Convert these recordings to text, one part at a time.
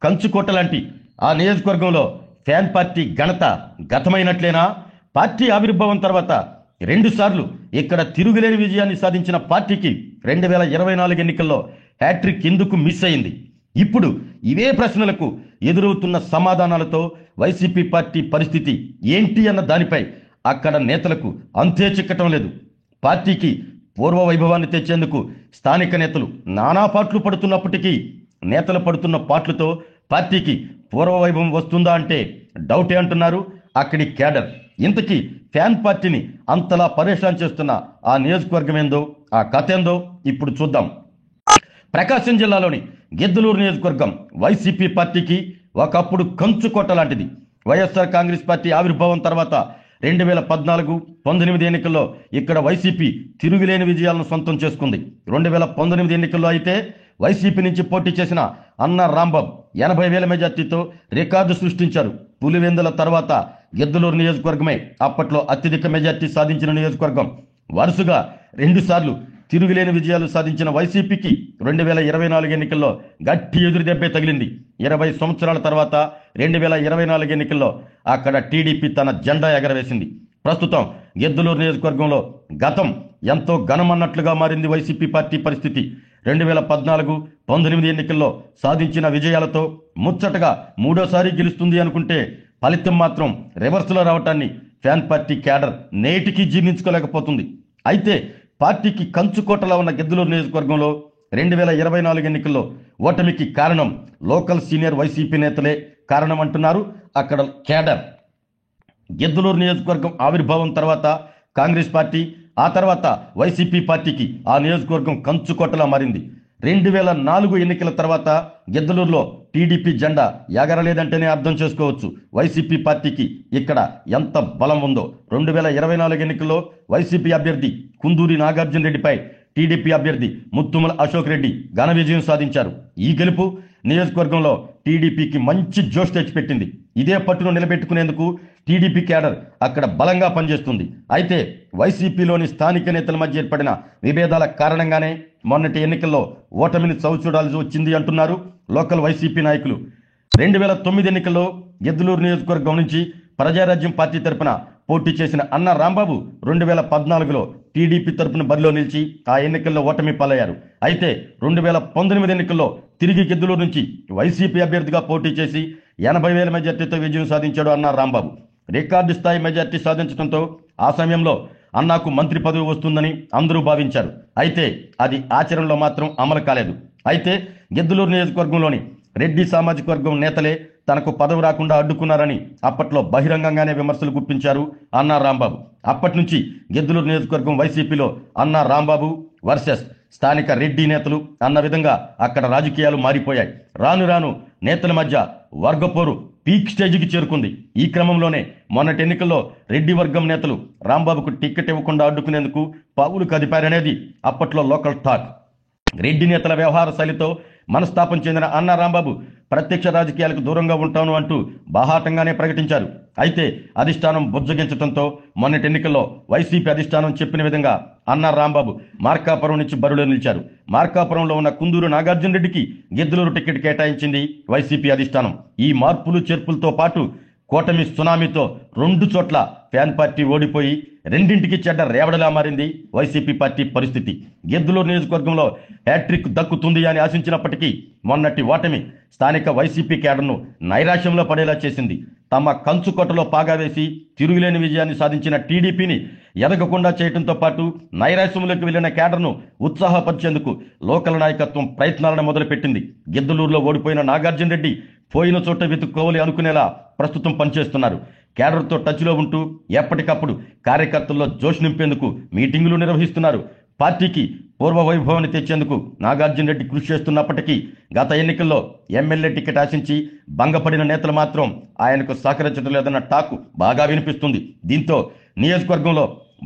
కంచుకోట లాంటి ఆ నియోజకవర్గంలో ఫ్యాన్ పార్టీ ఘనత గతమైనట్లేనా? పార్టీ ఆవిర్భావం తర్వాత రెండుసార్లు ఇక్కడ తిరుగులేని విజయాన్ని సాధించిన పార్టీకి 2024 ఎన్నికల్లో హ్యాట్రిక్ ఎందుకు మిస్ అయింది? ఇప్పుడు ఇవే ప్రశ్నలకు ఎదురవుతున్న సమాధానాలతో వైసీపీ పార్టీ పరిస్థితి ఏంటి అన్న దానిపై అక్కడ నేతలకు అంతే చిక్కటం లేదు. పార్టీకి పూర్వ వైభవాన్ని తెచ్చేందుకు స్థానిక నేతలు నానా పాట్లు పడుతున్నప్పటికీ నేతలు పడుతున్న పాట్లతో పార్టీకి పూర్వ వైభవం వస్తుందా అంటే డౌటే అంటున్నారు అక్కడి క్యాడర్. ఇంతకీ ఫ్యాన్ పార్టీని అంతలా పరేషాన్ చేస్తున్న ఆ నియోజకవర్గం ఏందో, ఆ కథ ఏందో ఇప్పుడు చూద్దాం. ప్రకాశం జిల్లాలోని గిద్దలూరు నియోజకవర్గం వైసీపీ పార్టీకి ఒకప్పుడు కంచుకోట లాంటిది. వైఎస్ఆర్ కాంగ్రెస్ పార్టీ ఆవిర్భావం తర్వాత 2014-19 ఎన్నికల్లో ఇక్కడ వైసీపీ తిరుగులేని విజయాలను సొంతం చేసుకుంది. 2019 ఎన్నికల్లో అయితే వైసీపీ నుంచి పోటీ చేసిన అన్న రాంబాబు 80,000 మెజార్టీతో రికార్డు సృష్టించారు. పులివెందుల తర్వాత గిద్దలూరు నియోజకవర్గమే అప్పట్లో అత్యధిక మెజార్టీ సాధించిన నియోజకవర్గం. వరుసగా 2 సార్లు తిరుగులేని విజయాలు సాధించిన వైసీపీకి 2024 ఎన్నికల్లో గట్టి ఎదురు దెబ్బే తగిలింది. 20 సంవత్సరాల తర్వాత 2024 ఎన్నికల్లో అక్కడ టీడీపీ తన జెండా ఎగరవేసింది. ప్రస్తుతం గిద్దలూరు నియోజకవర్గంలో గతం ఎంతో ఘనమన్నట్లుగా మారింది వైసీపీ పార్టీ పరిస్థితి. 2014-19 ఎన్నికల్లో సాధించిన విజయాలతో ముచ్చటగా మూడోసారి గెలుస్తుంది అనుకుంటే ఫలితం మాత్రం రివర్స్లో రావటాన్ని ఫ్యాన్ పార్టీ క్యాడర్ నేటికి జీర్ణించుకోలేకపోతుంది. అయితే పార్టీకి కంచుకోటలా ఉన్న గిద్దలూరు నియోజకవర్గంలో 2024 ఎన్నికల్లో ఓటమికి కారణం లోకల్ సీనియర్ వైసీపీ నేతలే కారణం అంటున్నారు అక్కడ క్యాడర్. గిద్దలూరు నియోజకవర్గం ఆవిర్భావం తర్వాత కాంగ్రెస్ పార్టీ, ఆ తర్వాత వైసీపీ పార్టీకి ఆ నియోజకవర్గం కంచుకోటలా మారింది. 2004 ఎన్నికల తర్వాత గిద్దలూరులో టీడీపీ జెండా ఎగరలేదంటేనే అర్థం చేసుకోవచ్చు వైసీపీ పార్టీకి ఇక్కడ ఎంత బలం ఉందో. 2024 ఎన్నికల్లో వైసీపీ అభ్యర్థి కుందూరి నాగార్జున రెడ్డిపై టీడీపీ అభ్యర్థి ముత్తుమల అశోక్ రెడ్డి ఘన విజయం సాధించారు. ఈ గెలుపు నియోజకవర్గంలో టీడీపీకి మంచి జోష్ తెచ్చిపెట్టింది. ఇదే పట్టును నిలబెట్టుకునేందుకు టీడీపీ క్యాడర్ అక్కడ బలంగా పనిచేస్తుంది. అయితే వైసీపీలోని స్థానిక నేతల మధ్య ఏర్పడిన విభేదాల కారణంగానే మొన్నటి ఎన్నికల్లో ఓటమిని చవిచూడాల్సి వచ్చింది అంటున్నారు లోకల్ వైసీపీ నాయకులు. 2009 ఎన్నికల్లో గిద్దలూరు నియోజకవర్గం నుంచి ప్రజారాజ్యం పార్టీ తరపున పోటీ చేసిన అన్న రాంబాబు 2014లో టీడీపీ తరపున బరిలో నిలిచి ఆ ఎన్నికల్లో ఓటమి పాలయ్యారు. అయితే 2019 ఎన్నికల్లో తిరిగి గిద్దలూరు నుంచి వైసీపీ అభ్యర్థిగా పోటీ చేసి 80,000 మెజార్టీతో విజయం సాధించాడు అన్న రాంబాబు. రికార్డు స్థాయి మెజార్టీ సాధించడంతో ఆ సమయంలో అన్నాకు మంత్రి పదవి వస్తుందని అందరూ భావించారు. అయితే అది ఆచరణలో మాత్రం అమలు కాలేదు. అయితే గిద్దలూరు నియోజకవర్గంలోని రెడ్డి సామాజిక వర్గం నేతలే తనకు పదవి రాకుండా అడ్డుకున్నారని అప్పట్లో బహిరంగంగానే విమర్శలు గుప్పించారు అన్నా రాంబాబు. అప్పటి నుంచి గిద్దలూరు నియోజకవర్గం వైసీపీలో అన్నా రాంబాబు వర్సెస్ స్థానిక రెడ్డి నేతలు అన్న విధంగా అక్కడ రాజకీయాలు మారిపోయాయి. రాను రాను నేతల మధ్య వర్గపోరు పీక్ స్టేజ్కి చేరుకుంది. ఈ క్రమంలోనే మొన్నటి ఎన్నికల్లో రెడ్డి వర్గం నేతలు రాంబాబుకు టికెట్ ఇవ్వకుండా అడ్డుకునేందుకు పావులు కదిపారనేది అప్పట్లో లోకల్ టాక్. రెడ్డి నేతల వ్యవహార శైలితో మనస్తాపం చెందిన అన్నా రాంబాబు ప్రత్యక్ష రాజకీయాలకు దూరంగా ఉంటాను అంటూ బాహాటంగానే ప్రకటించారు. అయితే అధిష్టానం బుజ్జగించడంతో మొన్నటి ఎన్నికల్లో వైసీపీ అధిష్టానం చెప్పిన విధంగా అన్నా రాంబాబు మార్కాపురం నుంచి బరిలో నిలిచారు. మార్కాపురంలో ఉన్న కుందూరు నాగార్జున రెడ్డికి గిద్దలూరు టికెట్ కేటాయించింది వైసీపీ అధిష్టానం. ఈ మార్పులు చేర్పులతో పాటు కూటమి సునామీతో 2 చోట్ల ఫ్యాన్ పార్టీ ఓడిపోయి రెండింటికి చెడ్డ రేవడలా మారింది వైసీపీ పార్టీ పరిస్థితి. గిద్దలూరు నియోజకవర్గంలో హ్యాట్రిక్ దక్కుతుంది అని ఆశించినప్పటికీ మొన్నటి ఓటమి స్థానిక వైసీపీ క్యాడర్ను నైరాశ్యంలో పడేలా చేసింది. తమ కంచుకొట్టలో పాగా వేసి తిరుగులేని విజయాన్ని సాధించిన టీడీపీని ఎదగకుండా చేయడంతో పాటు నైరాశ్యంలోకి వెళ్లిన క్యాడర్ను ఉత్సాహపరిచేందుకు లోకల్ నాయకత్వం ప్రయత్నాలను మొదలుపెట్టింది. గిద్దలూరులో ఓడిపోయిన నాగార్జున రెడ్డి పోయిన చోట వెతుక్కోవాలి అనుకునేలా ప్రస్తుతం పనిచేస్తున్నారు. క్యాడర్తో టచ్లో ఉంటూ ఎప్పటికప్పుడు కార్యకర్తల్లో జోష్ నింపేందుకు మీటింగులు నిర్వహిస్తున్నారు. పార్టీకి పూర్వ వైభవాన్ని తెచ్చేందుకు నాగార్జున రెడ్డి కృషి చేస్తున్నప్పటికీ గత ఎన్నికల్లో ఎమ్మెల్యే టికెట్ ఆశించి భంగపడిన నేతలు మాత్రం ఆయనకు సహకరించడం లేదన్న టాకు బాగా వినిపిస్తుంది. దీంతో నియోజకవర్గంలో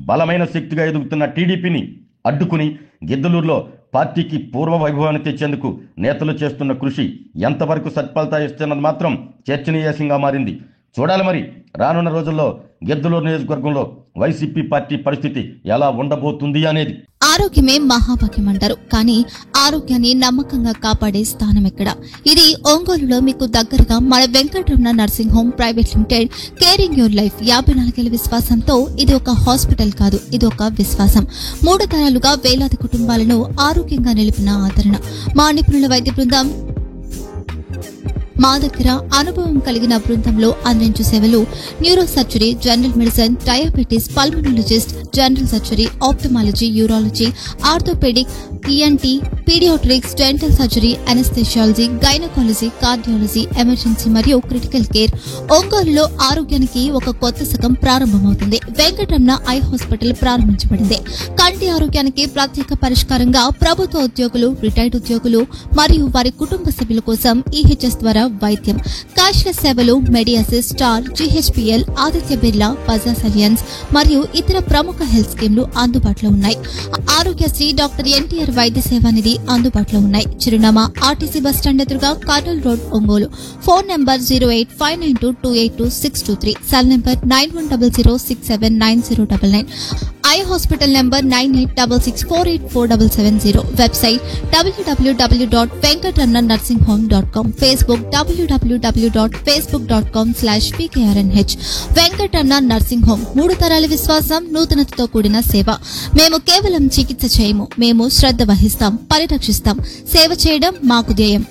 బలమైన శక్తిగా ఎదుగుతున్న టీడీపీని అడ్డుకుని గిద్దలూరులో పార్టీకి పూర్వ వైభవాన్ని తెచ్చేందుకు నేతలు చేస్తున్న కృషి ఎంతవరకు సత్ఫలితా ఇస్తున్నది మాత్రం చర్చనీయాంశంగా మారింది. చూడాలి మరి రానున్న రోజుల్లో గిద్దలూరు నియోజకవర్గంలో వైసీపీ పార్టీ పరిస్థితి ఎలా ఉండబోతుంది అనేది. ఆరోగ్యమే మహాభాగ్యం అంటారు, కానీ ఆరోగ్యాన్ని నమ్మకంగా కాపాడే స్థానం ఎక్కడ? ఇది ఒంగోలులో మీకు దగ్గరగా మన Venkataramana nursing home private limited. Caring your life 54 విశ్వాసంతో ఇది ఒక హాస్పిటల్ కాదు, ఇది ఒక విశ్వాసం. 3 తరాలుగా వేలాది కుటుంబాలను ఆరోగ్యంగా నిలిపిన ఆదరణ. మా నిపుణుల వైద్య బృందం మా దగ్గర అనుభవం కలిగిన బృందంలో అందించే సేవలు neuro surgery, general medicine, diabetes, pulmonologist, general surgery, ophthalmology, urology, orthopaedic, ENT, paediatrics, dental surgery, anaesthesiology, gynaecology, cardiology, emergency మరియు క్రిటికల్ కేర్. ఒంగోలులో ఆరోగ్యానికి ఒక కొత్త శకం ప్రారంభమవుతుంది. వెంకటరమణ ఐ హాస్పిటల్ ప్రారంభించబడింది. కంటి ఆరోగ్యానికి ప్రత్యేక పరిష్కారంగా ప్రభుత్వ ఉద్యోగులు, రిటైర్డ్ ఉద్యోగులు మరియు వారి కుటుంబ సభ్యుల కోసం ఈహెచ్ఎస్ ద్వారా వైద్యం. క్యాష్లెస్ సేవలు మెడియాసిస్, స్టార్, జీహెచ్పీఎల్, ఆదిత్య బిర్లా, బజాజ్ అలియన్స్ మరియు ఇతర ప్రముఖ హెల్త్ స్కీమ్లు అందుబాటులో ఉన్నాయి. ఆరోగ్యశ్రీ, డాక్టర్ ఎన్టీఆర్ వైద్య సేవా నిధి అందుబాటులో ఉన్నాయి. చిరునామా ఆర్టీసీ బస్టాండ్ ఎదురుగా, Kurnool road, Ongole. Phone number 08592282623, cell number 9100679099. Eye hospital number 9866484770. Website www.venkatramananursinghome.com. Facebook www.facebook.com/pkrnh. Venkataramana nursing home, 3 తరాల విశ్వాసం, నూతనతతో కూడిన సేవ. మేము కేవలం చికిత్స చేయము, మేము శ్రద్ధ వహిస్తాం, పరిరక్షిస్తాం. సేవ చేయడం మాకు ధ్యేయం.